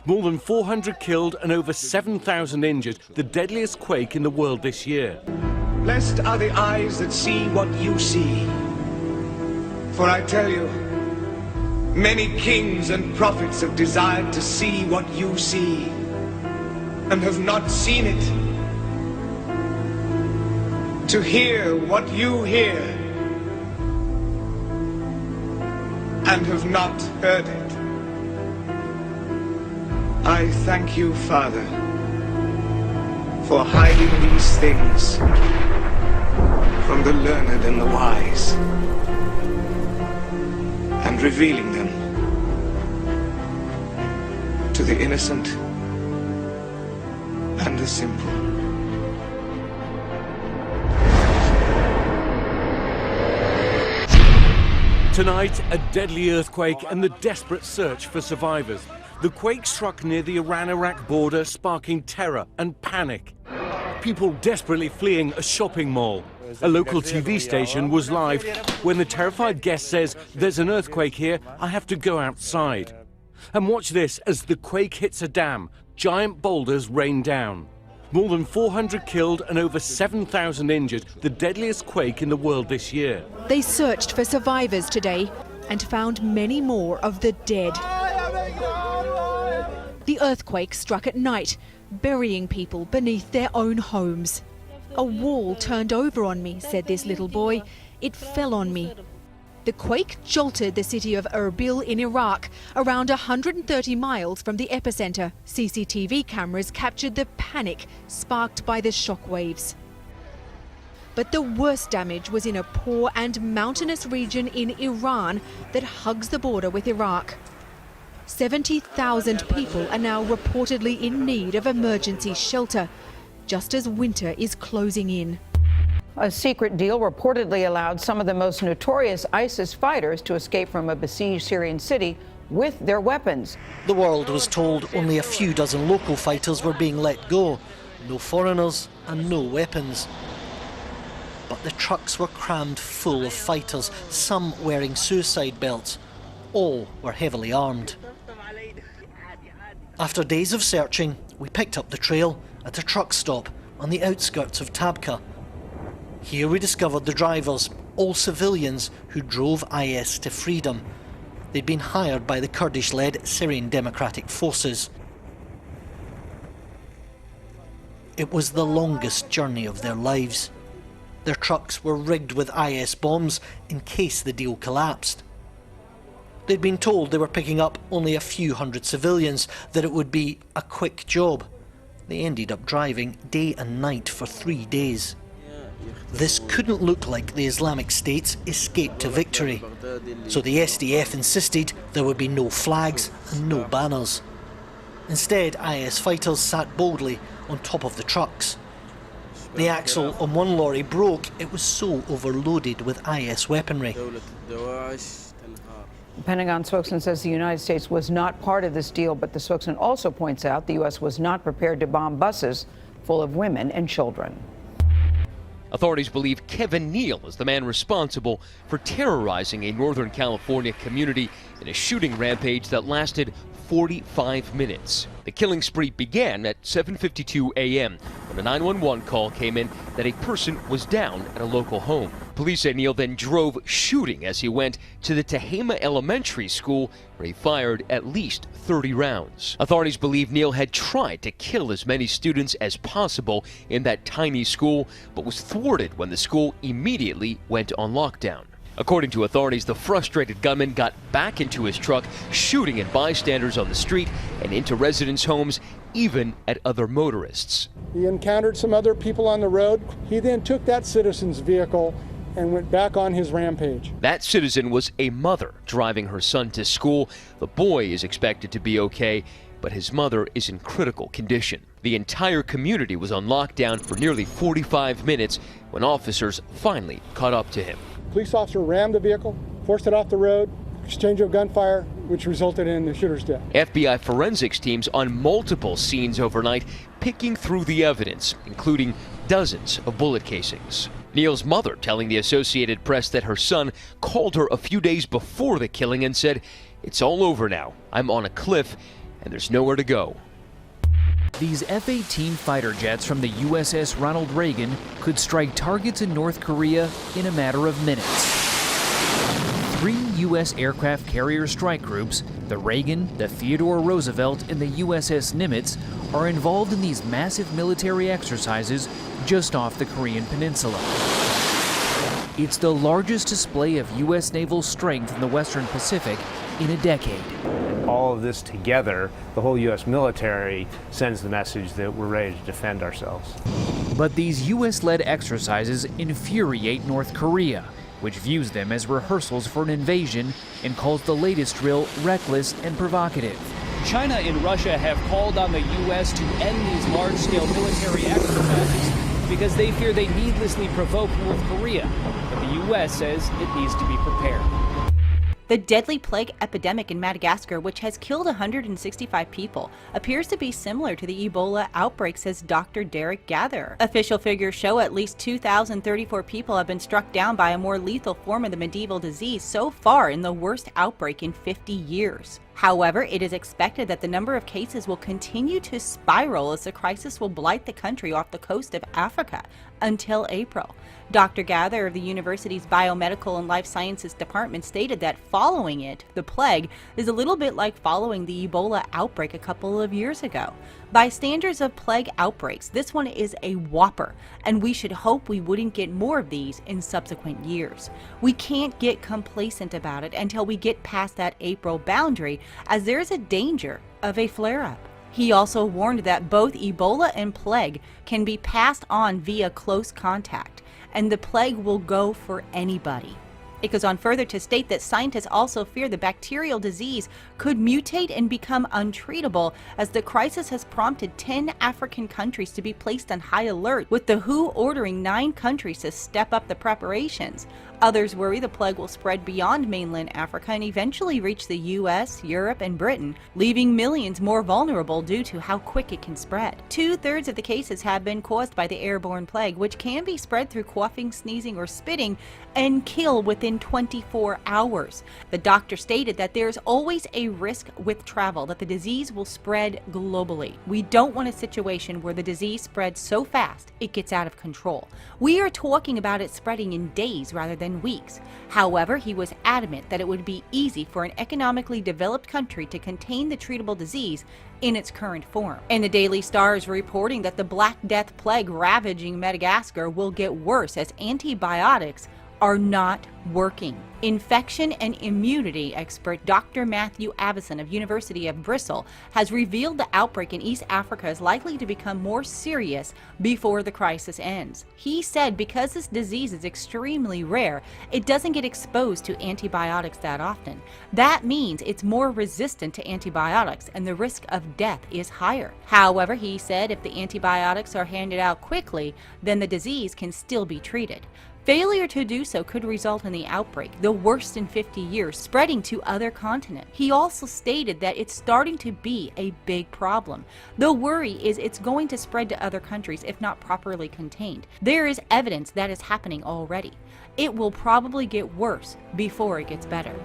More than 400 killed and over 7,000 injured, the deadliest quake in the world this year. Blessed are the eyes that see what you see. For I tell you, many kings and prophets have desired to see what you see, and have not seen it. To hear what you hear, and have not heard it. I thank you, Father, for hiding these things from the learned and the wise, and revealing them to the innocent and the simple. Tonight, a deadly earthquake and the desperate search for survivors. The quake struck near the Iran-Iraq border, sparking terror and panic. People desperately fleeing a shopping mall. A local TV station was live when the terrified guest says, "There's an earthquake here, I have to go outside." And watch this as the quake hits a dam. Giant boulders rain down. More than 400 killed and over 7,000 injured, the deadliest quake in the world this year. They searched for survivors today and found many more of the dead. The earthquake struck at night, burying people beneath their own homes. "A wall turned over on me," said this little boy. "It fell on me." The quake jolted the city of Erbil in Iraq, around 130 miles from the epicenter. CCTV cameras captured the panic sparked by the shockwaves. But the worst damage was in a poor and mountainous region in Iran that hugs the border with Iraq. 70,000 people are now reportedly in need of emergency shelter, just as winter is closing in. A secret deal reportedly allowed some of the most notorious ISIS fighters to escape from a besieged Syrian city with their weapons. The world was told only a few dozen local fighters were being let go. No foreigners and no weapons. But the trucks were crammed full of fighters, some wearing suicide belts. All were heavily armed. After days of searching, we picked up the trail at a truck stop on the outskirts of Tabqa. Here we discovered the drivers, all civilians who drove IS to freedom. They'd been hired by the Kurdish-led Syrian Democratic Forces. It was the longest journey of their lives. Their trucks were rigged with IS bombs in case the deal collapsed. They'd been told they were picking up only a few hundred civilians, that it would be a quick job. They ended up driving day and night for 3 days. This couldn't look like the Islamic State's escape to victory. So the SDF insisted there would be no flags and no banners. Instead, IS fighters sat boldly on top of the trucks. The axle on one lorry broke. It was so overloaded with IS weaponry. The Pentagon spokesman says the United States was not part of this deal, but the spokesman also points out the U.S. was not prepared to bomb buses full of women and children. Authorities believe Kevin Neal is the man responsible for terrorizing a Northern California community in a shooting rampage that lasted 45 minutes. The killing spree began at 7:52 a.m. when a 911 call came in that a person was down at a local home. Police say Neal then drove shooting as he went to the Tehama Elementary School, where he fired at least 30 rounds. Authorities believe Neal had tried to kill as many students as possible in that tiny school, but was thwarted when the school immediately went on lockdown. According to authorities, the frustrated gunman got back into his truck, shooting at bystanders on the street and into residents' homes, even at other motorists. He encountered some other people on the road. He then took that citizen's vehicle and went back on his rampage. That citizen was a mother driving her son to school. The boy is expected to be okay, but his mother is in critical condition. The entire community was on lockdown for nearly 45 minutes when officers finally caught up to him. Police officer rammed the vehicle, forced it off the road, exchange of gunfire, which resulted in the shooter's death. FBI forensics teams on multiple scenes overnight, picking through the evidence, including dozens of bullet casings. Neal's mother telling the Associated Press that her son called her a few days before the killing and said, "It's all over now. I'm on a cliff," and there's nowhere to go. These F-18 fighter jets from the USS Ronald Reagan could strike targets in North Korea in a matter of minutes. 3 U.S. aircraft carrier strike groups, the Reagan, the Theodore Roosevelt, and the USS Nimitz, are involved in these massive military exercises just off the Korean peninsula. It's the largest display of U.S. naval strength in the Western Pacific in a decade. All of this together, the whole U.S. military sends the message that we're ready to defend ourselves. But these U.S.-led exercises infuriate North Korea, which views them as rehearsals for an invasion and calls the latest drill reckless and provocative. China and Russia have called on the U.S. to end these large-scale military exercises because they fear they needlessly provoke North Korea. But the U.S. says it needs to be prepared. The deadly plague epidemic in Madagascar, which has killed 165 people, appears to be similar to the Ebola outbreak, says Dr. Derek Gatherer. Official figures show at least 2,034 people have been struck down by a more lethal form of the medieval disease so far in the worst outbreak in 50 years. However, it is expected that the number of cases will continue to spiral as the crisis will blight the country off the coast of Africa until April. Dr. Gatherer of the university's Biomedical and Life Sciences Department stated that following it, the plague, is a little bit like following the Ebola outbreak a couple of years ago. By standards of plague outbreaks, this one is a whopper, and we should hope we wouldn't get more of these in subsequent years. We can't get complacent about it until we get past that April boundary, as there is a danger of a flare-up. He also warned that both Ebola and plague can be passed on via close contact, and the plague will go for anybody. It goes on further to state that scientists also fear the bacterial disease could mutate and become untreatable, as the crisis has prompted 10 African countries to be placed on high alert, with the WHO ordering 9 countries to step up the preparations. Others worry the plague will spread beyond mainland Africa and eventually reach the US, Europe, and Britain, leaving millions more vulnerable due to how quick it can spread. 2/3 of the cases have been caused by the airborne plague, which can be spread through coughing, sneezing, or spitting and kill within 24 hours. The doctor stated that there's always a risk with travel that the disease will spread globally. We don't want a situation where the disease spreads so fast it gets out of control. We are talking about it spreading in days rather than weeks. However, he was adamant that it would be easy for an economically developed country to contain the treatable disease in its current form. And the Daily Star is reporting that the Black Death plague ravaging Madagascar will get worse as antibiotics are not working. Infection and immunity expert Dr. Matthew Avison of University of Bristol has revealed the outbreak in East Africa is likely to become more serious before the crisis ends. He said because this disease is extremely rare, it doesn't get exposed to antibiotics that often. That means it's more resistant to antibiotics and the risk of death is higher. However, he said if the antibiotics are handed out quickly, then the disease can still be treated. Failure to do so could result in the outbreak, the worst in 50 years, spreading to other continents. He also stated that it's starting to be a big problem. The worry is it's going to spread to other countries if not properly contained. There is evidence that is happening already. It will probably get worse before it gets better.